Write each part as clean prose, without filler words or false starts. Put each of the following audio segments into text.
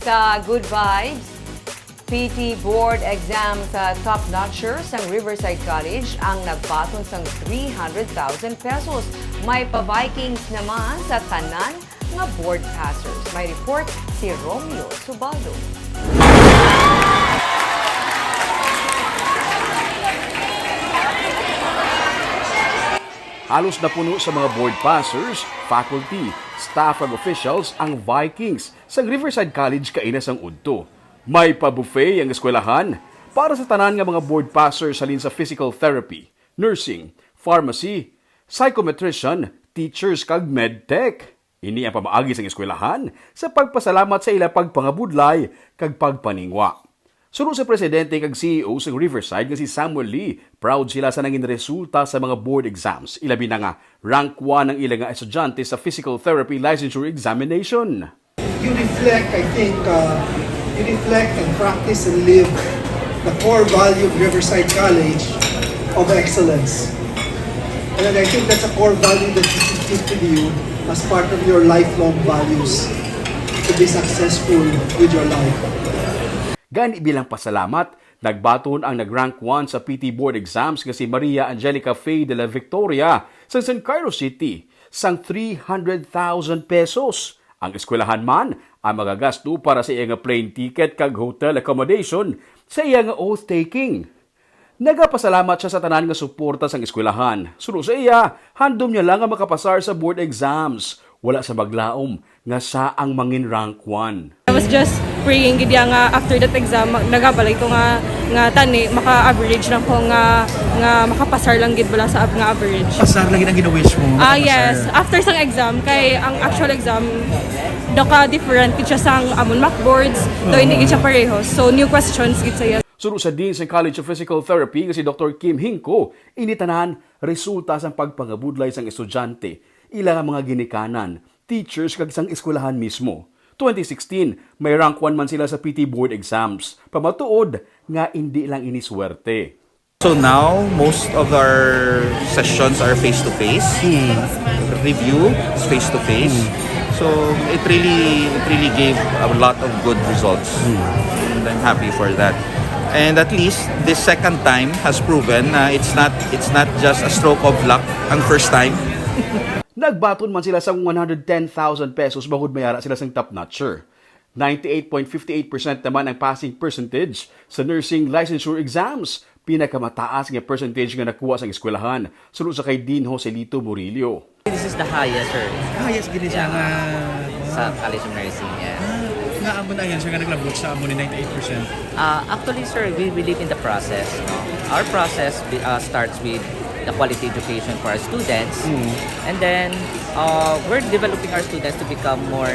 Sa Good Vibes, PT Board exam sa topnotcher sa Riverside College ang nagbaton sang 300,000 pesos. May pa-Vikings naman sa tanan nga board passers. May report si Romeo Subaldo. Halos na puno sa mga board passers, faculty, staff ag officials ang Vikings sa Riverside College kainas ang udto. May pa-buffet ang eskwelahan para sa tanan nga mga board passers halin sa physical therapy, nursing, pharmacy, psychometrician, teachers kag medtech. Ini ang pamaagi sa eskwelahan sa pagpasalamat sa ila pagpangabudlay kag pagpaningwa. Sunod sa presidente kag CEO sa Riverside nga si Samuel Lee, proud sila sa nangin resulta sa mga board exams. Ilabi na nga, rank 1 ang ilang estudyante sa physical therapy licensure examination. You reflect, I think, you reflect and practice and live the core value of Riverside College of excellence. And I think that's a core value that you should keep with you as part of your lifelong values to be successful with your life. Gani bilang pasalamat, nagbaton ang nag-rank 1 sa PT Board exams nga si Maria Angelica Faye de la Victoria sa San Carlos City sang 300,000 pesos. Ang eskwelahan man ang magagasto para sa iyang plane ticket kag hotel accommodation sa iyang oath-taking. Nagapasalamat siya sa tanan nga suporta sang eskwelahan. Sunod sa iya, handom niya lang ang makapasar sa board exams. Wala sa maglaom nga sa ang mangin rank 1. I was just praying gid nga after that exam nagabalay ko nga tani maka-average lang ko nga makapasar lang gid bala sa nga average. Pasar lagi ang gina-wish mo. Yes, after sang exam kay ang actual exam doka different gid siya sang amon mock boards, do hindi gid siya pareho. So new questions gid sa Sunod sa Dean sa College of Physical Therapy nga si Dr. Kim Hinko, initanan resulta sa pagpangabudlay sang estudyante, ilang mga ginikanan, teachers kag sang eskwelahan mismo. 2016, may rank 1 man sila sa PT Board exams. Pamatuod nga hindi lang iniswerte. So now, most of our sessions are face-to-face. Review is face-to-face. So it really gave a lot of good results. And I'm happy for that. And at least this second time has proven it's not just a stroke of luck ang first time. Nagbaton man sila sa 110,000 pesos bahud mayara sila sang topnotcher. 98.58% naman ang passing percentage sa nursing licensure exams. Pinakamataas nga percentage nga nakuha sa eskwelahan. Sunod sa kay Dean Joselito Murillo. This is the highest, sir. Highest gini siya nga Sa College of Nursing, yeah. naamon na yan siya nga naglabot sa amon ni 98%. Actually, sir, we believe in the process. No? Our process starts with the quality education for our students. And then, we're developing our students to become more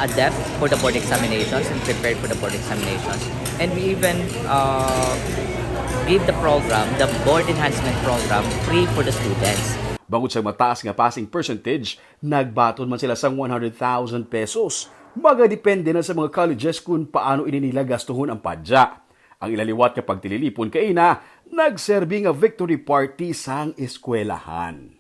adept for the board examinations and prepared for the board examinations. And we even give the program, the board enhancement program, free for the students. Bangod sa mataas nga passing percentage, nagbaton man sila sang 100,000 pesos. Magadepende na sa mga colleges kung paano ininila gastuhon ang padya. Ang ilaliwat kapag tililipon kay na, nagserbi nga victory party sang eskwelahan.